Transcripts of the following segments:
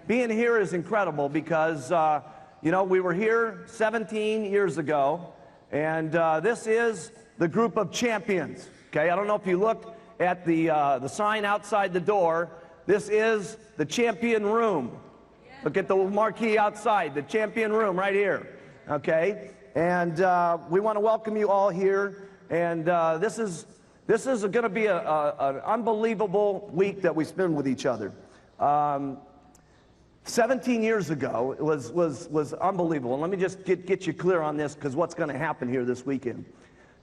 being here is incredible because, you know, we were here 17 years ago, and this is the group of champions, okay? I don't know if you looked at the sign outside the door. This is the champion room. Look at the marquee outside, the champion room right here, okay? And we want to welcome you all here, and this is going to be an unbelievable week that we spend with each other. 17 years ago, it was unbelievable. And let me just get you clear on this, because what's going to happen here this weekend.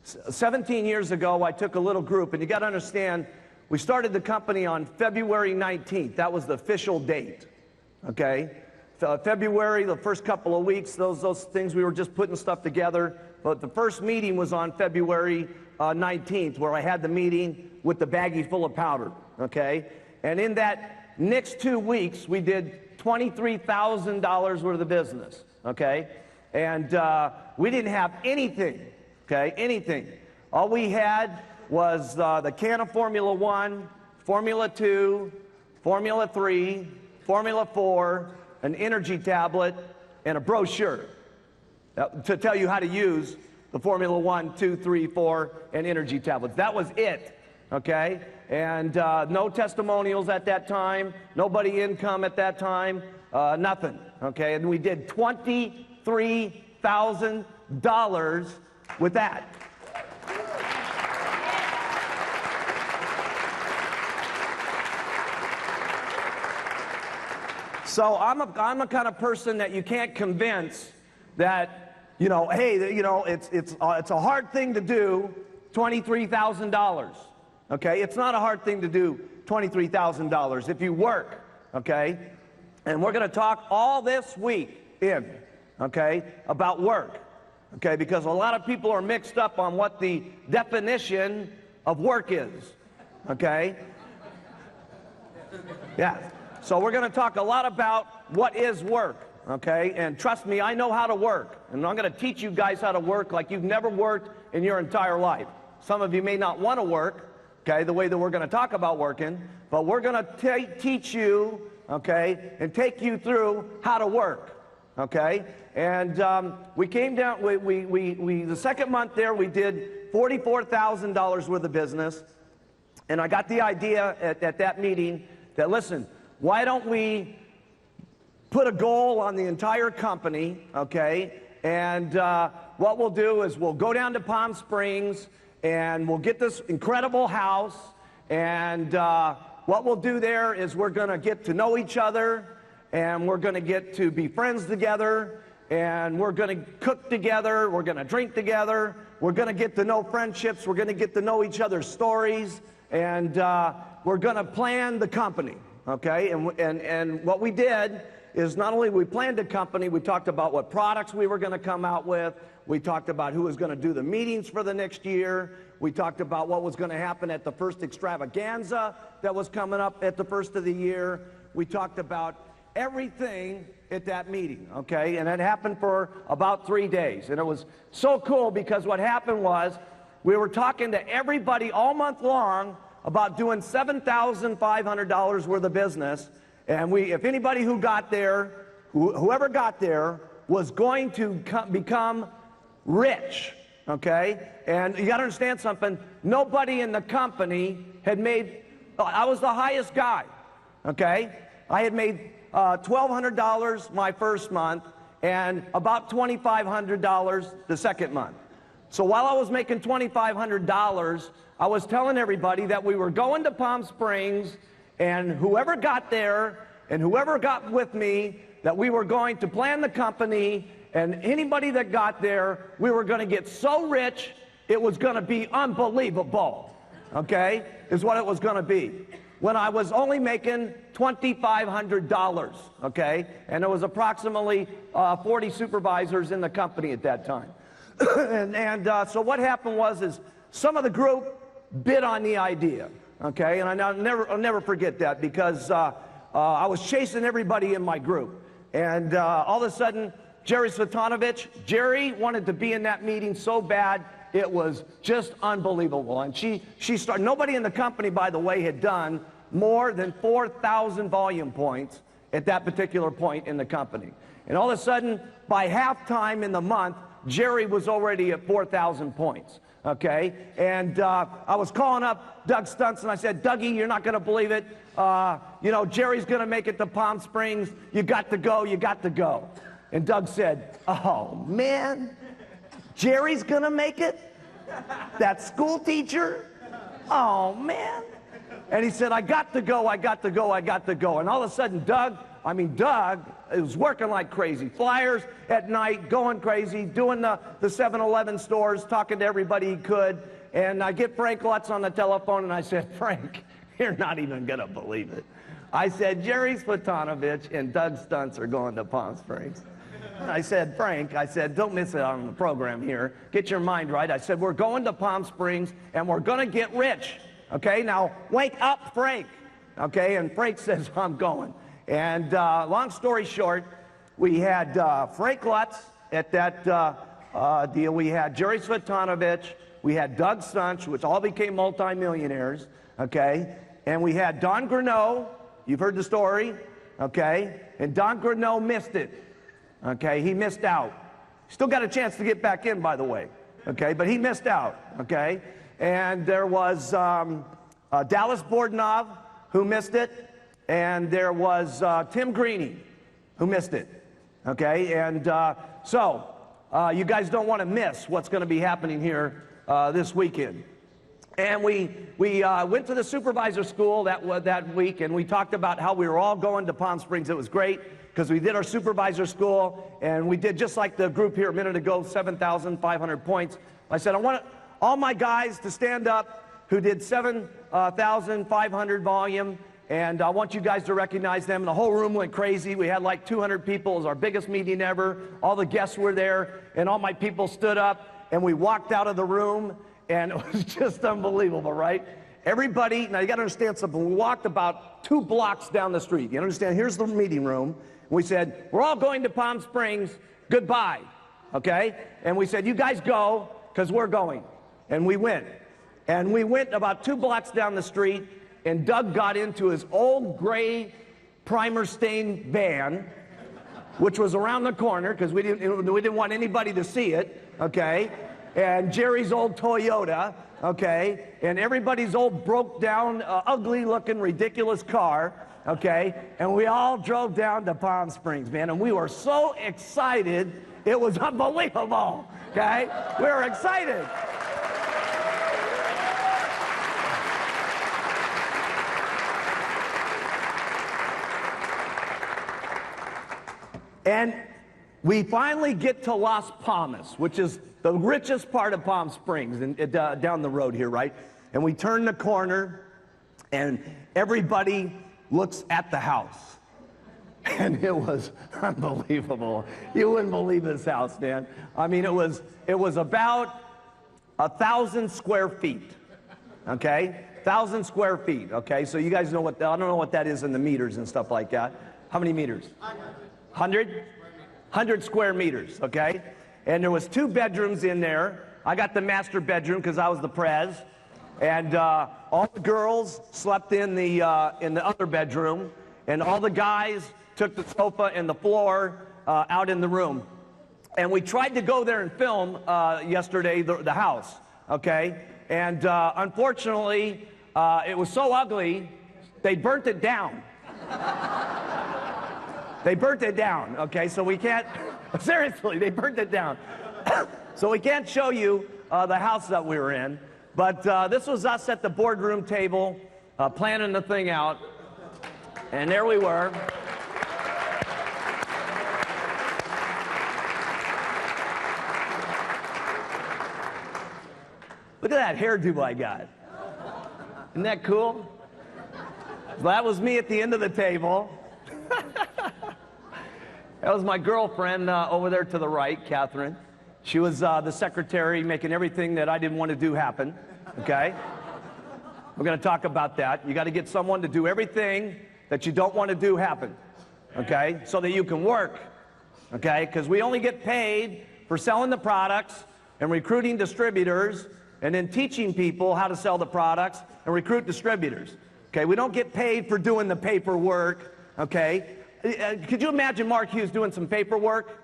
17 years ago, I took a little group, and you got to understand, we started the company on February 19th. That was the official date, okay? February, the first couple of weeks, those things, we were just putting stuff together. But the first meeting was on February 19th, where I had the meeting with the baggie full of powder, okay? And in that next 2 weeks, we did $23,000 worth of business, okay? And we didn't have anything, okay, anything. All we had was the can of Formula 1, Formula 2, Formula 3, Formula 4, an energy tablet, and a brochure to tell you how to use the Formula 1, 2, 3, 4, and energy tablets. That was it, okay? And no testimonials at that time, nobody income at that time, nothing, okay? And we did $23,000 with that. So I'm a kind of person that you can't convince that, you know, hey, you know, it's a hard thing to do, $23,000. Okay, it's not a hard thing to do, $23,000 if you work. Okay, and we're going to talk all this week okay, about work. Okay, because a lot of people are mixed up on what the definition of work is. Okay, yeah. So we're going to talk a lot about what is work, okay? And trust me, I know how to work. And I'm going to teach you guys how to work like you've never worked in your entire life. Some of you may not want to work, okay, the way that we're going to talk about working, but we're going to teach you, okay, and take you through how to work, okay? And we came down, the second month there, we did $44,000 worth of business. And I got the idea at that meeting that, listen, why don't we put a goal on the entire company, okay? And what we'll do is we'll go down to Palm Springs and we'll get this incredible house. And what we'll do there is we're going to get to know each other, and we're going to get to be friends together, and we're going to cook together, we're going to drink together, we're going to get to know friendships, we're going to get to know each other's stories, and we're going to plan the company. Okay, and what we did is not only we planned a company, we talked about what products we were going to come out with, we talked about who was going to do the meetings for the next year, we talked about what was going to happen at the first extravaganza that was coming up at the first of the year, we talked about everything at that meeting, okay, and it happened for about 3 days, and it was so cool because what happened was we were talking to everybody all month long about doing $7,500 worth of business, and if anybody who got there, whoever got there, was going to become rich, okay? And you got to understand something. Nobody in the company had made. I was the highest guy, okay? I had made $1,200 my first month, and about $2,500 the second month. So while I was making $2,500, I was telling everybody that we were going to Palm Springs, and whoever got there and whoever got with me, that we were going to plan the company, and anybody that got there, we were going to get so rich, it was going to be unbelievable, okay, is what it was going to be. When I was only making $2,500, okay, and there was approximately 40 supervisors in the company at that time. So what happened was some of the group bid on the idea, okay, and I'll never forget that because I was chasing everybody in my group, and all of a sudden Jerry Jerry wanted to be in that meeting so bad it was just unbelievable, and she started. Nobody in the company, by the way, had done more than 4,000 volume points at that particular point in the company. And all of a sudden, by halftime in the month, Jerry was already at 4,000 points. Okay, and I was calling up Doug Stunts, and I said, Dougie, you're not going to believe it. You know, Jerry's going to make it to Palm Springs. You got to go. You got to go. And Doug said, oh, man, Jerry's going to make it? That school teacher? Oh, man. And he said, I got to go. I got to go. I got to go. And all of a sudden, Doug was working like crazy. Flyers at night, going crazy, doing the 7-Eleven stores, talking to everybody he could. And I get Frank Lutz on the telephone, and I said, Frank, you're not even going to believe it. I said, Jerry Svetanovich and Doug Stunts are going to Palm Springs. I said, Frank, I said, don't miss it on the program here. Get your mind right. I said, we're going to Palm Springs, and we're going to get rich. Okay, now wake up, Frank. Okay, and Frank says, I'm going. And long story short, we had Frank Lutz at that deal. We had Jerry Svetanovich. We had Doug Stunts, which all became multimillionaires. Okay, and we had Don Greneau. You've heard the story. Okay, and Don Greneau missed it. Okay, he missed out. Still got a chance to get back in, by the way. Okay, but he missed out. Okay, and there was Dallas Bordenov, who missed it. And there was Tim Greeny, who missed it. Okay, and so you guys don't want to miss what's going to be happening here this weekend. And we went to the supervisor school that week, and we talked about how we were all going to Palm Springs. It was great because we did our supervisor school, and we did just like the group here a minute ago, 7,500 points. I said, I want all my guys to stand up who did 7,500 volume. And I want you guys to recognize them. And the whole room went crazy. We had like 200 people. It was our biggest meeting ever. All the guests were there, and all my people stood up, and we walked out of the room, and it was just unbelievable, right? Everybody, now you got to understand something. We walked about 2 blocks down the street. You understand? Here's the meeting room. We said, we're all going to Palm Springs. Goodbye, okay? And we said, you guys go, because we're going. And we went. And we went about 2 blocks down the street, and Doug got into his old gray primer-stained van, which was around the corner because we didn't want anybody to see it, okay? And Jerry's old Toyota, okay? And everybody's old broke-down, ugly-looking, ridiculous car, okay? And we all drove down to Palm Springs, man, and we were so excited, it was unbelievable, okay? We were excited. And we finally get to Las Palmas, which is the richest part of Palm Springs, and down the road here, right? And we turn the corner, and everybody looks at the house. And it was unbelievable. You wouldn't believe this house, man. I mean, it was about 1,000 square feet, okay? 1,000 square feet, okay? So you guys know what, I don't know what that is in the meters and stuff like that. How many meters? 100? 100 square meters, okay? And there was 2 bedrooms in there. I got the master bedroom because I was the prez. And all the girls slept in the other bedroom. And all the guys took the sofa and the floor out in the room. And we tried to go there and film yesterday the house, okay? And unfortunately, it was so ugly, they burnt it down. They burnt it down, okay? So we can't, seriously, they burnt it down. So we can't show you the house that we were in. But this was us at the boardroom table, planning the thing out. And there we were. Look at that hairdo I got. Isn't that cool? So that was me at the end of the table. That was my girlfriend over there to the right, Catherine. She was the secretary making everything that I didn't want to do happen, okay? We're going to talk about that. You got to get someone to do everything that you don't want to do happen, okay? So that you can work, okay? Because we only get paid for selling the products and recruiting distributors and then teaching people how to sell the products and recruit distributors, okay? We don't get paid for doing the paperwork, okay? could you imagine Mark Hughes doing some paperwork?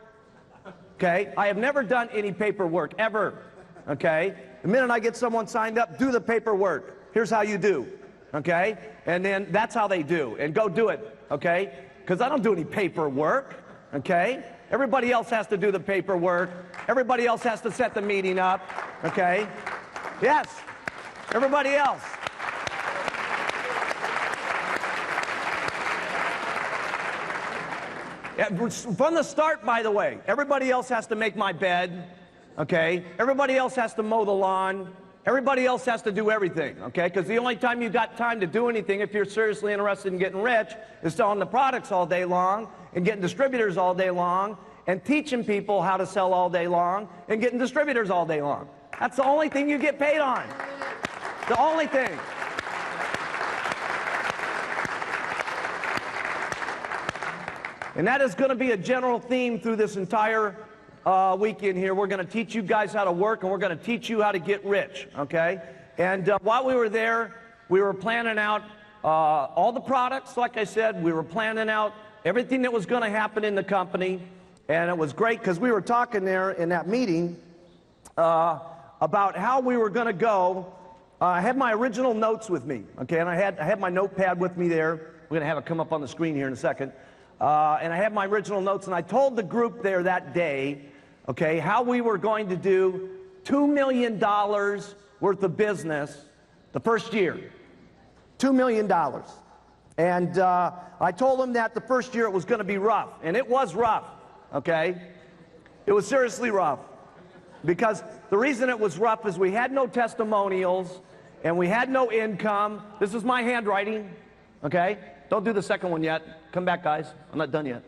Okay, I have never done any paperwork, ever. Okay, the minute I get someone signed up, do the paperwork. Here's how you do. Okay, and then that's how they do, and go do it. Okay, because I don't do any paperwork. Okay, everybody else has to do the paperwork. Everybody else has to set the meeting up. Okay, yes, everybody else. From the start, by the way, everybody else has to make my bed, okay? Everybody else has to mow the lawn. Everybody else has to do everything, okay? Because the only time you've got time to do anything, if you're seriously interested in getting rich, is selling the products all day long and getting distributors all day long and teaching people how to sell all day long and getting distributors all day long. That's the only thing you get paid on. The only thing. And that is going to be a general theme through this entire weekend here. We're going to teach you guys how to work, and we're going to teach you how to get rich, okay? And while we were there, we were planning out all the products, like I said. We were planning out everything that was going to happen in the company. And it was great because we were talking there in that meeting about how we were going to go. I had my original notes with me, okay? And I had my notepad with me there. We're going to have it come up on the screen here in a second. And I had my original notes, and I told the group there that day, okay, how we were going to do $2 million worth of business the first year. $2 million. And I told them that the first year it was going to be rough, and it was rough, okay? It was seriously rough. Because the reason it was rough is we had no testimonials, and we had no income. This is my handwriting, okay? Don't do the second one yet. Come back, guys. I'm not done yet.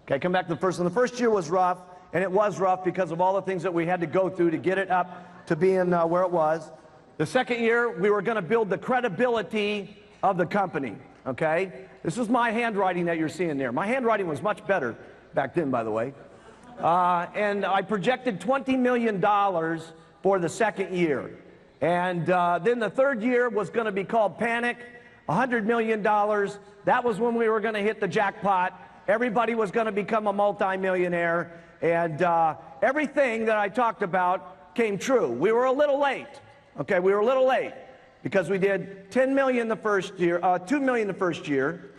Okay, come back to the first one. The first year was rough, and it was rough because of all the things that we had to go through to get it up to being where it was. The second year, we were going to build the credibility of the company, okay? This is my handwriting that you're seeing there. My handwriting was much better back then, by the way. And I projected $20 million for the second year. And then the third year was going to be called Panic. $100 million, that was when we were going to hit the jackpot. Everybody was going to become a multimillionaire, and everything that I talked about came true. We were a little late, okay? We were a little late because we did $10 million the first year, $2 million the first year.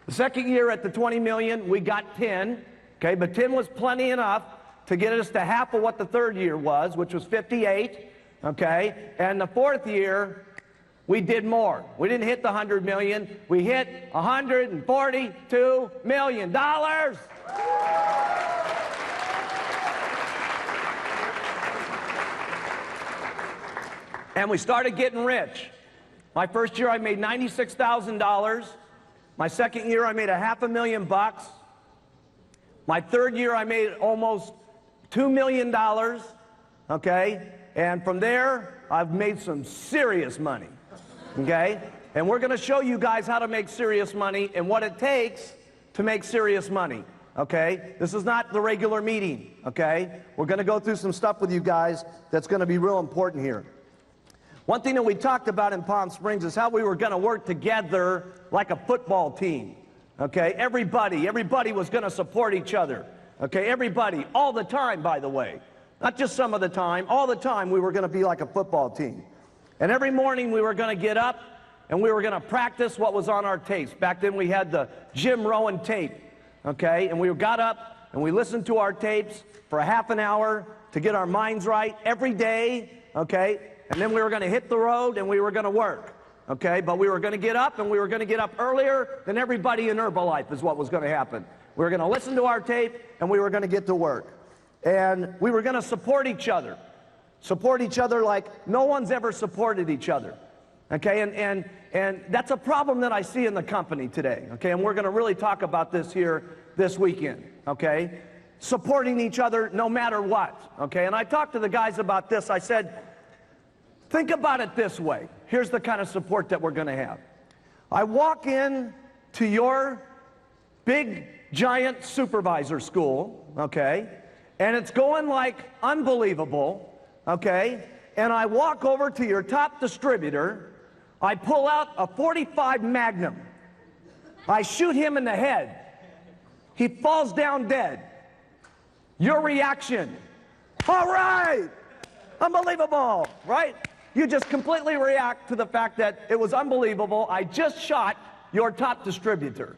The second year at the $20 million, we got 10, okay? But 10 was plenty enough to get us to half of what the third year was, which was 58, okay? And the fourth year, we did more. We didn't hit the 100 million. We hit $142 million. And we started getting rich. My first year I made $96,000. My second year I made $500,000. My third year I made almost $2 million. Okay? And from there, I've made some serious money. Okay? And we're going to show you guys how to make serious money and what it takes to make serious money. Okay? This is not the regular meeting. Okay? We're going to go through some stuff with you guys that's going to be real important here. One thing that we talked about in Palm Springs is how we were going to work together like a football team. Okay? Everybody was going to support each other. Okay? Everybody, all the time, by the way. Not just some of the time, all the time we were going to be like a football team. And every morning we were going to get up and we were going to practice what was on our tapes. Back then we had the Jim Rowan tape, okay? And we got up and we listened to our tapes for a half an hour to get our minds right every day, okay? And then we were going to hit the road and we were going to work, okay? But we were going to get up, and we were going to get up earlier than everybody in Herbalife is what was going to happen. We were going to listen to our tape and we were going to get to work. And we were going to support each other. Support each other like no one's ever supported each other. Okay, and that's a problem that I see in the company today. Okay, and we're going to really talk about this here this weekend. Okay, supporting each other no matter what. Okay, and I talked to the guys about this. I said, think about it this way. Here's the kind of support that we're going to have. I walk in to your big, giant supervisor school, okay, and it's going like unbelievable. Okay, and I walk over to your top distributor, I pull out a .45 Magnum, I shoot him in the head, He falls down dead. Your reaction, all right, unbelievable, right? You just completely react to the fact that it was unbelievable. I just shot your top distributor.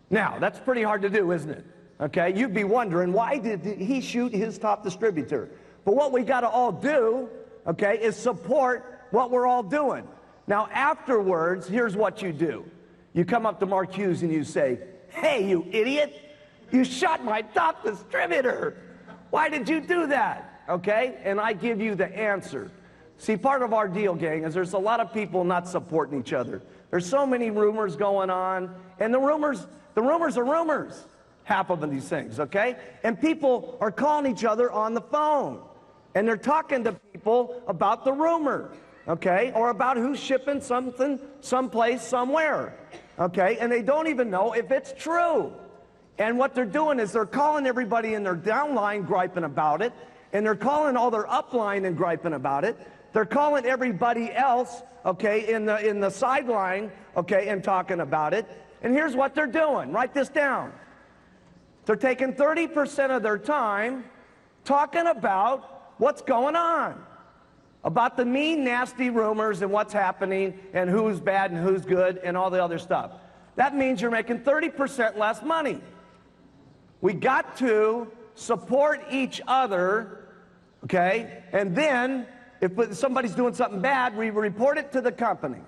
Now, that's pretty hard to do, isn't it? Okay, you'd be wondering, why did he shoot his top distributor? But what we got to all do, okay, is support what we're all doing. Now, afterwards, here's what you do. You come up to Mark Hughes and you say, hey, you idiot, you shot my top distributor. Why did you do that? Okay, and I give you the answer. See, part of our deal, gang, is there's a lot of people not supporting each other. There's so many rumors going on, and the rumors are rumors, half of these things, okay? And people are calling each other on the phone, and they're talking to people about the rumor, okay? Or about who's shipping something someplace, somewhere, okay? And they don't even know if it's true. And what they're doing is they're calling everybody in their downline griping about it, and they're calling all their upline and griping about it. They're calling everybody else, okay, in the sideline, okay, and talking about it. And here's what they're doing. Write this down. They're taking 30% of their time talking about what's going on, about the mean, nasty rumors and what's happening and who's bad and who's good and all the other stuff. That means you're making 30% less money. We got to support each other, okay, and then if somebody's doing something bad, we report it to the company.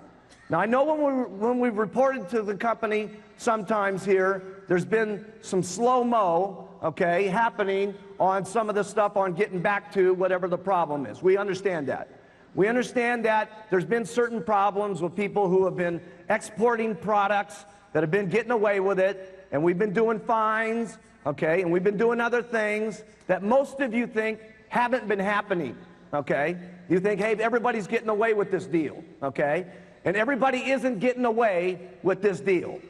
Now, I know when we've reported to the company sometimes here, there's been some slow-mo, okay, happening on some of the stuff on getting back to whatever the problem is. We understand that. We understand that there's been certain problems with people who have been exporting products that have been getting away with it, and we've been doing fines, okay, and we've been doing other things that most of you think haven't been happening. Okay, you think, hey, everybody's getting away with this deal, okay? And everybody isn't getting away with this deal.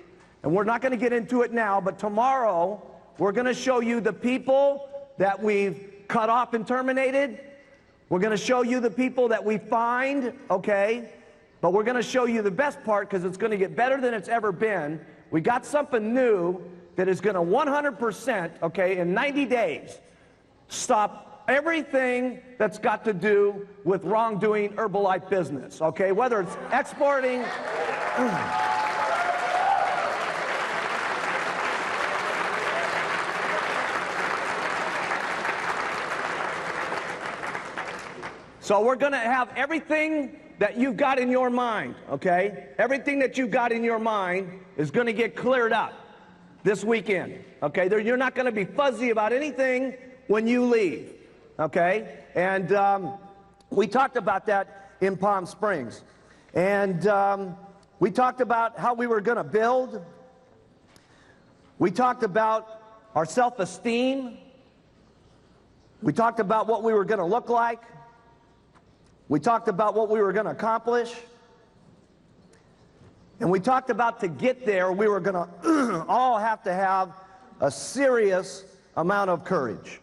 And we're not going to get into it now, but tomorrow we're going to show you the people that we've cut off and terminated. We're going to show you the people that we fined, okay? But we're going to show you the best part because it's going to get better than it's ever been. We got something new that is going to 100%, okay, in 90 days, stop everything that's got to do with wrongdoing Herbalife business, okay? Whether it's exporting, so we're gonna have everything that you've got in your mind, okay? Everything that you've got in your mind is gonna get cleared up this weekend, okay? You're not gonna be fuzzy about anything when you leave. Okay, and we talked about that in Palm Springs, and we talked about how we were going to build. We talked about our self-esteem. We talked about what we were going to look like. We talked about what we were going to accomplish, and we talked about to get there we were going to all have to have a serious amount of courage.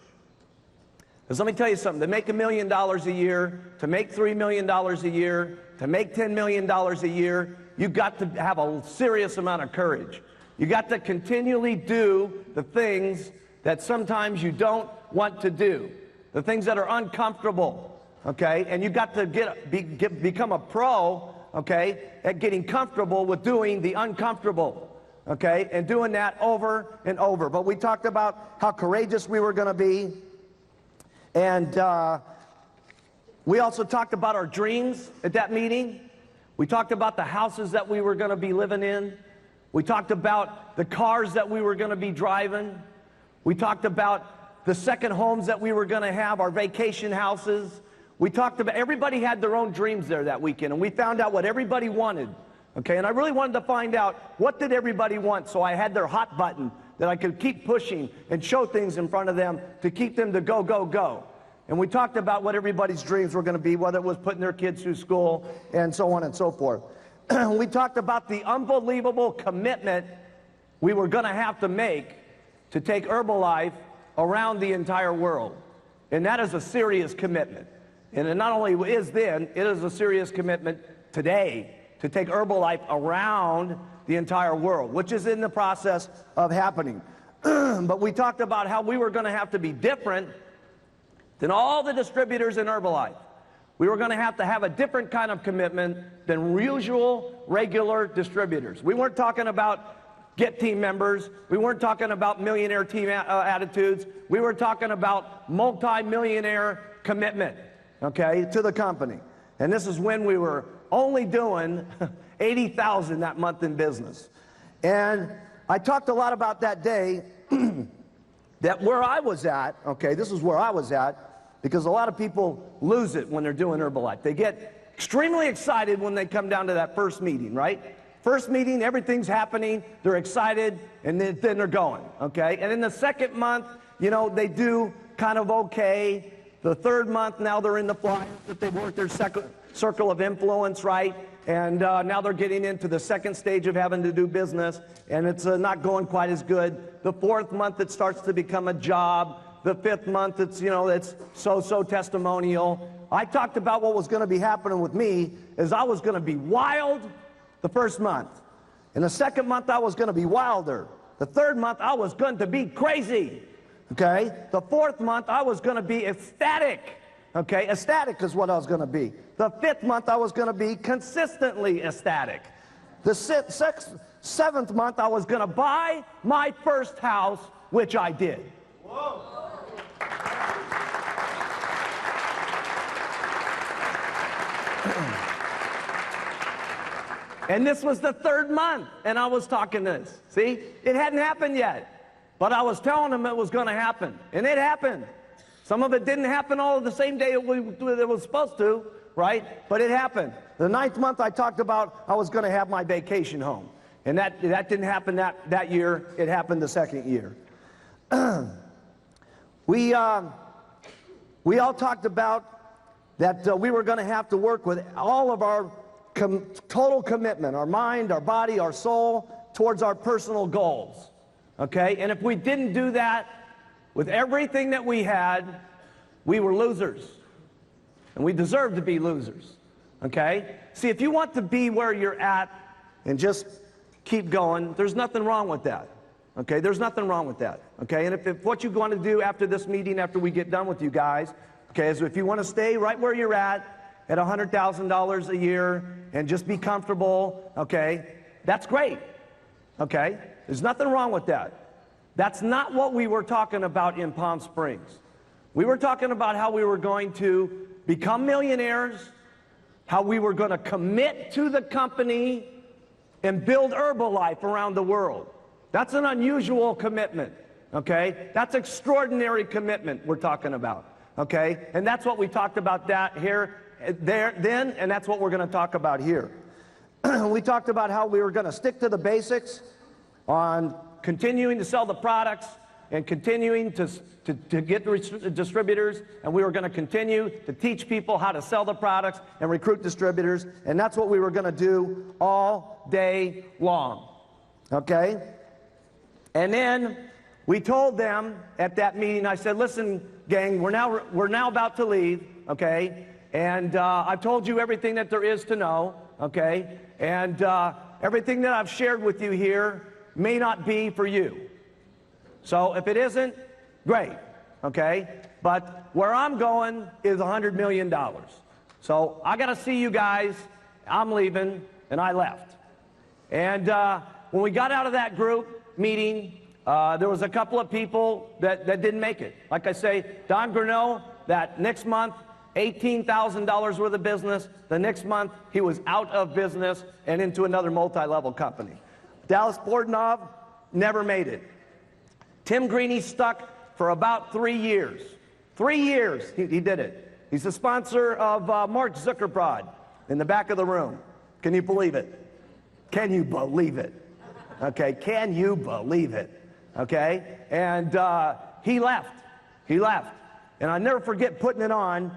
Because let me tell you something, to make $1 million a year, to make $3 million a year, to make $10 million a year, you've got to have a serious amount of courage. You got to continually do the things that sometimes you don't want to do, the things that are uncomfortable, okay? And you got to become a pro, okay, at getting comfortable with doing the uncomfortable, okay? And doing that over and over. But we talked about how courageous we were going to be. And we also talked about our dreams at that meeting. We talked about the houses that we were going to be living in. We talked about the cars that we were going to be driving. We talked about the second homes that we were going to have, our vacation houses. We talked about, everybody had their own dreams there that weekend, and we found out what everybody wanted. Okay, and I really wanted to find out what did everybody want, so I had their hot button that I could keep pushing and show things in front of them to keep them to go, go, go. And we talked about what everybody's dreams were going to be, whether it was putting their kids through school and so on and so forth. We talked about the unbelievable commitment we were going to have to make to take Herbalife around the entire world. And that is a serious commitment. And it not only is then, it is a serious commitment today to take Herbalife around the entire world, which is in the process of happening. But we talked about how we were going to have to be different than all the distributors in Herbalife. We were going to have a different kind of commitment than usual, regular distributors. We weren't talking about get team members. We weren't talking about millionaire team attitudes. We were talking about multi-millionaire commitment, okay, to the company. And this is when we were only doing 80,000 that month in business. And I talked a lot about that day, that where I was at, okay, this is where I was at, because a lot of people lose it when they're doing Herbalife. They get extremely excited when they come down to that first meeting, right? First meeting, everything's happening, they're excited, and then they're going, okay? And in the second month, you know, they do kind of okay. The third month, now they're in the flyers that they've worked their circle of influence, right? And now they're getting into the second stage of having to do business, and it's not going quite as good. The fourth month, it starts to become a job. The fifth month, it's, you know, it's so-so testimonial. I talked about what was going to be happening with me is I was going to be wild the first month. In the second month, I was going to be wilder. The third month, I was going to be crazy. Okay? The fourth month, I was going to be ecstatic. Okay? Ecstatic is what I was going to be. The fifth month, I was going to be consistently ecstatic. The seventh month, I was going to buy my first house, which I did. Whoa. And this was the third month, and I was talking this. See, it hadn't happened yet, but I was telling them it was going to happen, and it happened. Some of it didn't happen all the same day it was supposed to, right? But it happened. The ninth month, I talked about I was going to have my vacation home, and that didn't happen that year. It happened the second year. We all talked about that we were going to have to work with all of our total commitment, our mind, our body, our soul, towards our personal goals, okay? And if we didn't do that with everything that we had, we were losers, and we deserve to be losers, okay? See, if you want to be where you're at and just keep going, there's nothing wrong with that, okay? There's nothing wrong with that, okay? And if what you want to do after this meeting, after we get done with you guys, okay, is if you want to stay right where you're at $100,000 a year and just be comfortable, okay, that's great, okay? There's nothing wrong with that. That's not what we were talking about in Palm Springs. We were talking about how we were going to become millionaires, how we were going to commit to the company and build Herbalife around the world. That's an unusual commitment, okay? That's extraordinary commitment we're talking about, okay? And that's what we talked about then, and that's what we're going to talk about here. We talked about how we were going to stick to the basics on continuing to sell the products and continuing to get distributors, and we were going to continue to teach people how to sell the products and recruit distributors, and that's what we were going to do all day long, okay? And then we told them at that meeting, I said, listen, gang, we're now about to leave, okay? And I've told you everything that there is to know, okay? And everything that I've shared with you here may not be for you. So if it isn't, great, okay? But where I'm going is $100 million. So I got to see you guys. I'm leaving, and I left. And when we got out of that group meeting, there was a couple of people that didn't make it. Like I say, Don Grinnell, that next month, $18,000 worth of business. The next month, he was out of business and into another multi-level company. Dallas Bordenov never made it. Tim Greeny stuck for about 3 years. 3 years he did it. He's the sponsor of Mark Zuckerberg in the back of the room. Can you believe it? Can you believe it? Okay, can you believe it? Okay, and he left. He left. And I never forget putting it on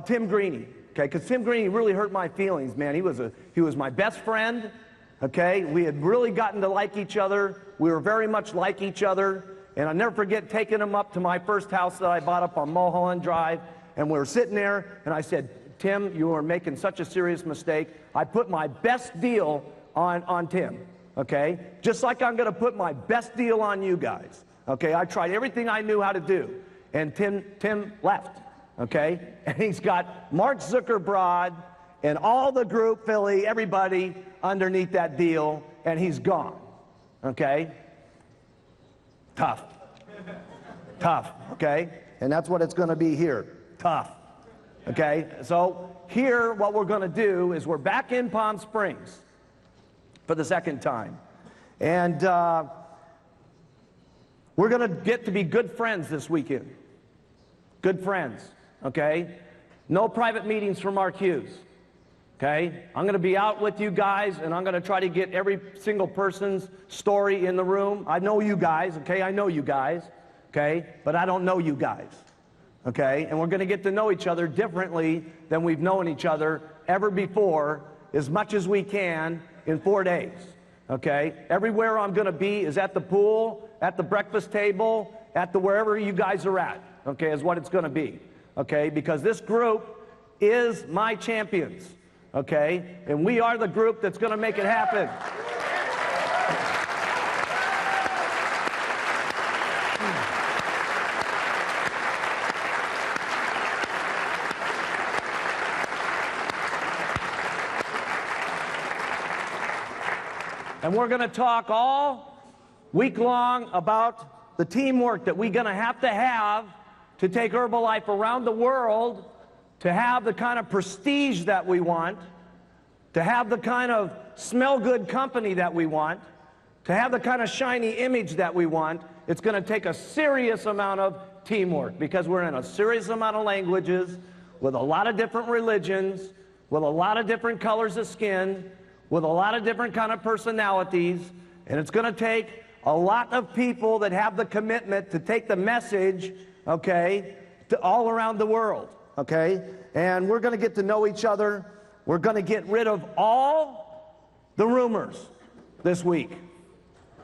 Tim Greeny, okay, because Tim Greeny really hurt my feelings, man. He was my best friend, okay? We had really gotten to like each other. We were very much like each other, and I never forget taking him up to my first house that I bought up on Mulholland Drive, and we were sitting there, and I said, Tim, you are making such a serious mistake. I put my best deal on Tim, okay? Just like I'm going to put my best deal on you guys, Okay, I tried everything I knew how to do. And Tim left, okay? And he's got Mark Zuckerberg and all the group, Philly, everybody underneath that deal, and he's gone, okay? Tough. Tough, okay? And that's what it's going to be here. Tough, okay? So here, what we're going to do is we're back in Palm Springs for the second time. And we're going to get to be good friends this weekend. Good friends, okay? No private meetings for Mark Hughes, okay? I'm going to be out with you guys, and I'm going to try to get every single person's story in the room. I know you guys, okay? I know you guys, okay? But I don't know you guys, okay? And we're going to get to know each other differently than we've known each other ever before, as much as we can in 4 days, okay? Everywhere I'm going to be is at the pool, at the breakfast table, at the wherever you guys are at, okay, is what it's going to be, okay? Because this group is my champions, okay? And we are the group that's going to make it happen. And we're going to talk all week long about the teamwork that we're going to have to take Herbalife around the world, to have the kind of prestige that we want, to have the kind of smell-good company that we want, to have the kind of shiny image that we want. It's going to take a serious amount of teamwork, because we're in a serious amount of languages, with a lot of different religions, with a lot of different colors of skin, with a lot of different kind of personalities, and it's going to take a lot of people that have the commitment to take the message, okay, to all around the world, okay? And we're going to get to know each other. We're going to get rid of all the rumors this week.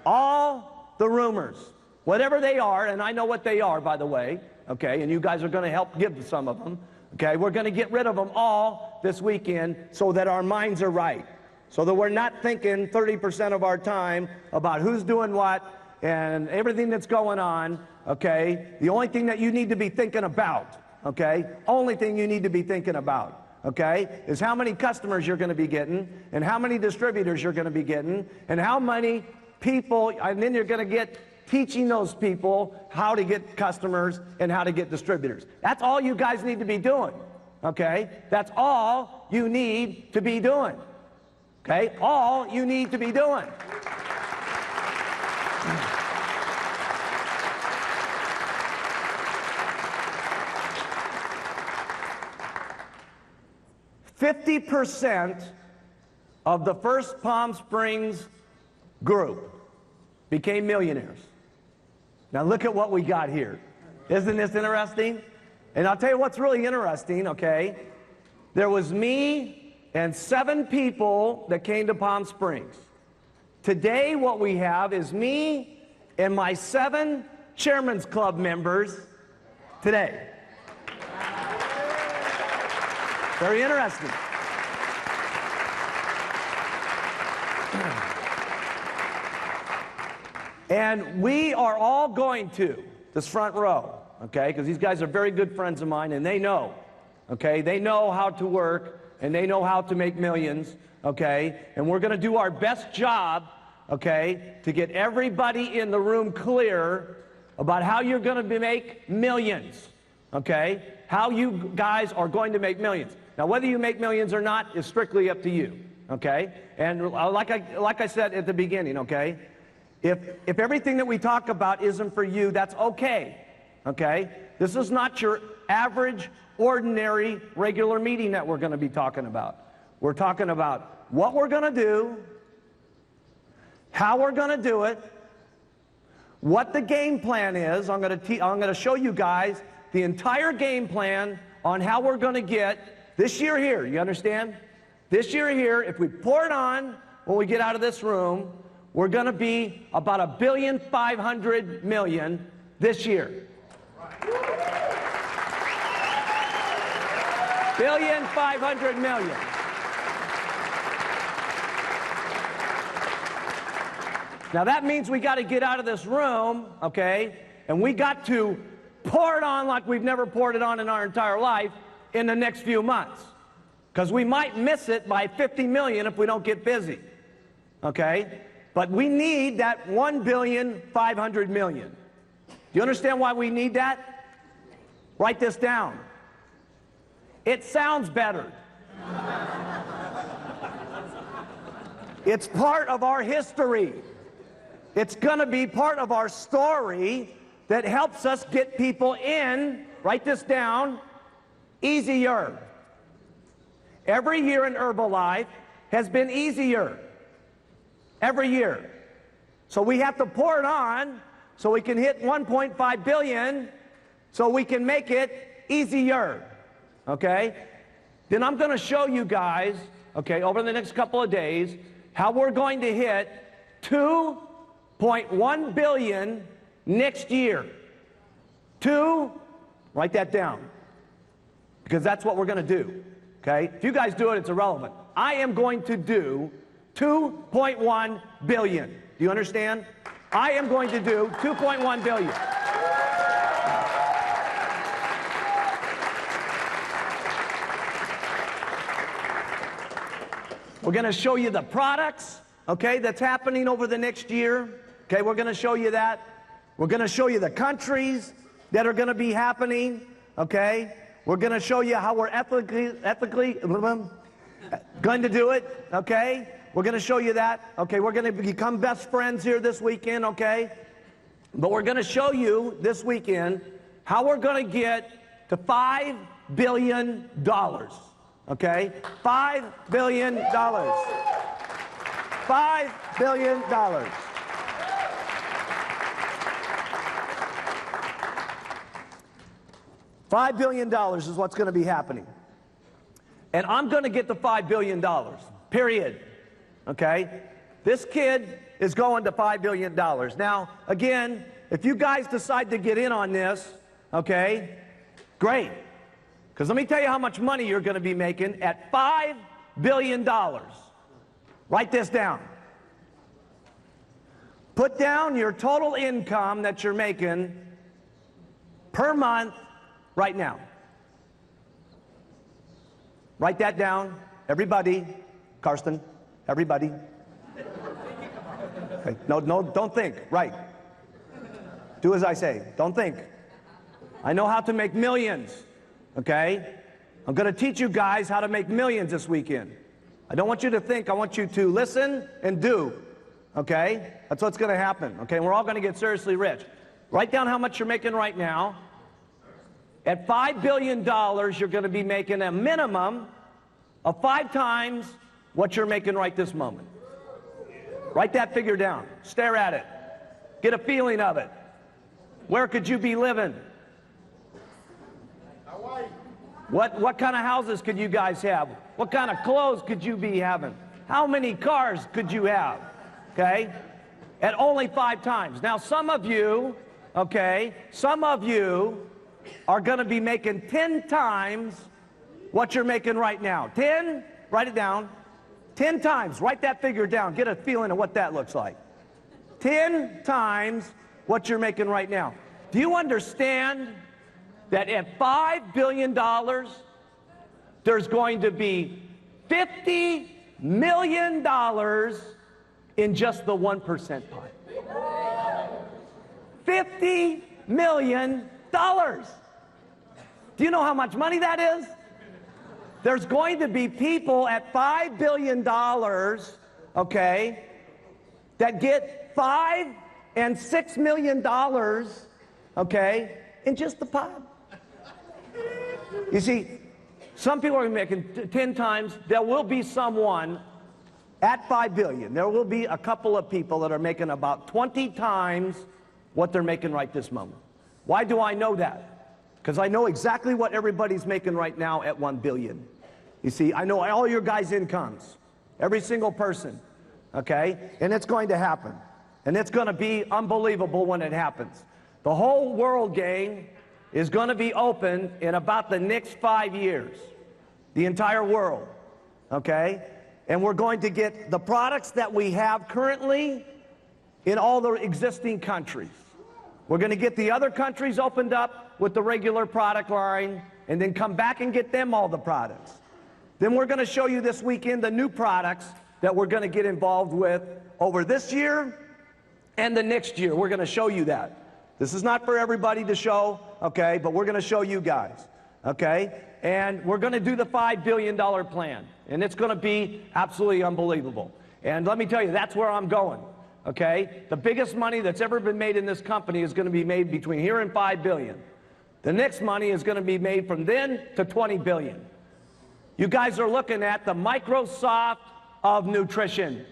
All the rumors, whatever they are, and I know what they are, by the way, okay, and you guys are going to help give some of them, okay? We're going to get rid of them all this weekend so that our minds are right, so that we're not thinking 30% of our time about who's doing what and everything that's going on, okay? The only thing that you need to be thinking about, okay, only thing you need to be thinking about, okay, is how many customers you're going to be getting, and how many distributors you're going to be getting, and how many people, and then you're going to get teaching those people how to get customers and how to get distributors. That's all you guys need to be doing, okay? That's all you need to be doing. Okay, all you need to be doing. "50% of the first Palm Springs group became millionaires." Now look at what we got here. Isn't this interesting? And I'll tell you what's really interesting, okay? There was me and 7 people that came to Palm Springs. Today, what we have is me and my 7 Chairman's Club members today. Very interesting. And we are all going to this front row, okay, because these guys are very good friends of mine, and they know, okay, they know how to work, and they know how to make millions, okay? And we're going to do our best job, okay, to get everybody in the room clear about how you're going to make millions, okay? How you guys are going to make millions. Now, whether you make millions or not is strictly up to you, okay? And like I said at the beginning, okay, if everything that we talk about isn't for you, that's okay, okay? This is not your average, ordinary, regular meeting that we're going to be talking about. We're talking about what we're going to do, how we're going to do it, what the game plan is. I'm going to show you guys the entire game plan on how we're going to get this year here. You understand? This year here, if we pour it on when we get out of this room, we're going to be about $1.5 billion this year. $1.5 billion. Now that means we got to get out of this room, okay, and we got to pour it on like we've never poured it on in our entire life in the next few months. Because we might miss it by 50 million if we don't get busy, okay? But we need that 1,500,000,000. Do you understand why we need that? Write this down. It sounds better. It's part of our history. It's going to be part of our story that helps us get people in, write this down, easier. Every year in Herbalife has been easier. Every year. So we have to pour it on so we can hit 1.5 billion so we can make it easier. Okay? Then I'm going to show you guys, okay, over the next couple of days, how we're going to hit 2.1 billion next year. Write that down. Because that's what we're going to do. Okay? If you guys do it, it's irrelevant. I am going to do 2.1 billion. Do you understand? I am going to do 2.1 billion. We're going to show you the products, okay, that's happening over the next year. Okay, we're going to show you that. We're going to show you the countries that are going to be happening, okay? We're going to show you how we're ethically going to do it, okay? We're going to show you that. Okay, we're going to become best friends here this weekend, okay? But we're going to show you this weekend how we're going to get to $5 billion, okay? $5 billion. $5 billion. $5 billion is what's going to be happening. And I'm going to get the $5 billion, period. Okay? This kid is going to $5 billion. Now, again, if you guys decide to get in on this, okay, great. Because let me tell you how much money you're going to be making at $5 billion. Write this down. Put down your total income that you're making per month right now. Write that down, everybody. Karsten, everybody. Okay. No, don't think. Right. Do as I say. Don't think. I know how to make millions. Okay? I'm going to teach you guys how to make millions this weekend. I don't want you to think. I want you to listen and do. Okay? That's what's going to happen. Okay? And we're all going to get seriously rich. Write down how much you're making right now. At $5 billion, you're going to be making a minimum of 5 times what you're making right this moment. Write that figure down. Stare at it. Get a feeling of it. Where could you be living? Hawaii. What kind of houses could you guys have? What kind of clothes could you be having? How many cars could you have? Okay? At only 5 times. Now, some of you, okay, some of you are going to be making 10 times what you're making right now. 10, write it down. 10 times, write that figure down. Get a feeling of what that looks like. 10 times what you're making right now. Do you understand that at $5 billion, there's going to be $50 million in just the 1% pie? $50 million. Do you know how much money that is? There's going to be people at $5 billion, okay, that get $5 and $6 million, okay, in just the pie. You see, some people are making 10 times. There will be someone at $5 billion. There will be a couple of people that are making about 20 times what they're making right this moment. Why do I know that? Because I know exactly what everybody's making right now at 1 billion. You see, I know all your guys' incomes, every single person, okay? And it's going to happen. And it's going to be unbelievable when it happens. The whole world, gang, is going to be open in about the next 5 years. The entire world, okay? And we're going to get the products that we have currently in all the existing countries. We're going to get the other countries opened up with the regular product line, and then come back and get them all the products. Then we're going to show you this weekend the new products that we're going to get involved with over this year and the next year. We're going to show you that. This is not for everybody to show, okay, but we're going to show you guys, okay? And we're going to do the $5 billion plan, and it's going to be absolutely unbelievable. And let me tell you, that's where I'm going, okay? The biggest money that's ever been made in this company is going to be made between here and $5 billion. The next money is going to be made from then to $20 billion. You guys are looking at the Microsoft of nutrition.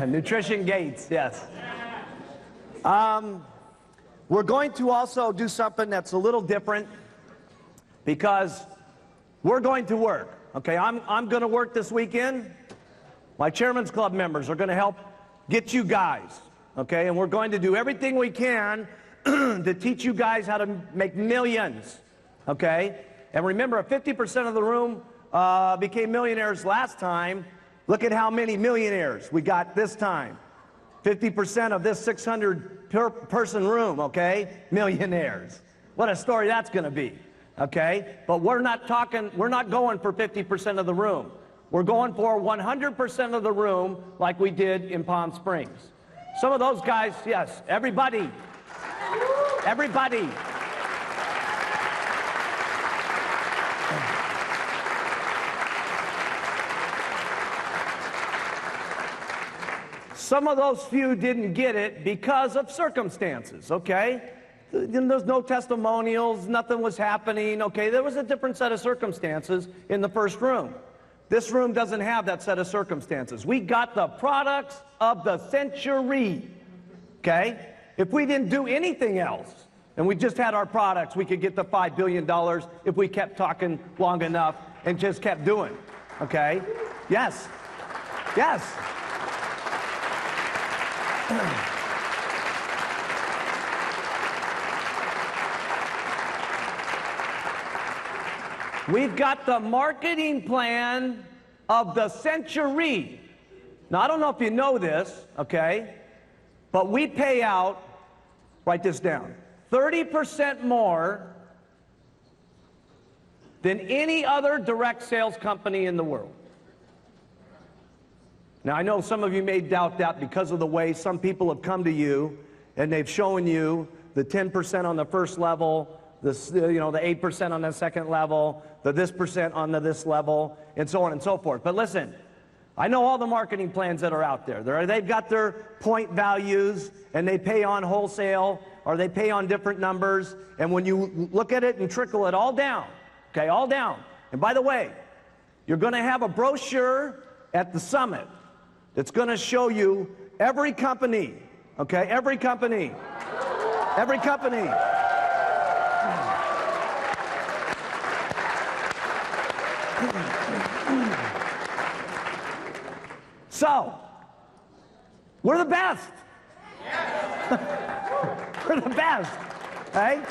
Nutrition Gates, yes. We're going to also do something that's a little different because we're going to work. Okay, I'm going to work this weekend. My Chairman's Club members are going to help get you guys. Okay, and we're going to do everything we can to teach you guys how to make millions. Okay, and remember, 50% of the room became millionaires last time. Look at how many millionaires we got this time. 50% of this 600-person room, okay? Millionaires. What a story that's going to be, okay? But we're not going for 50% of the room. We're going for 100% of the room like we did in Palm Springs. Some of those guys, yes, everybody. Some of those few didn't get it because of circumstances, okay? There's no testimonials, nothing was happening, okay? There was a different set of circumstances in the first room. This room doesn't have that set of circumstances. We got the products of the century, okay? If we didn't do anything else, and we just had our products, we could get the $5 billion if we kept talking long enough and just kept doing, okay? Yes, yes. We've got the marketing plan of the century. Now, I don't know if you know this, okay, but we pay out, write this down, 30% more than any other direct sales company in the world. Now, I know some of you may doubt that because of the way some people have come to you and they've shown you the 10% on the first level, the 8% on the second level, the this percent on the this level, and so on and so forth. But listen, I know all the marketing plans that are out there. They've got their point values, and they pay on wholesale, or they pay on different numbers, and when you look at it and trickle it all down, okay, all down. And by the way, you're going to have a brochure at the summit that's going to show you every company, okay, every company. So, we're the best. We're the best, right?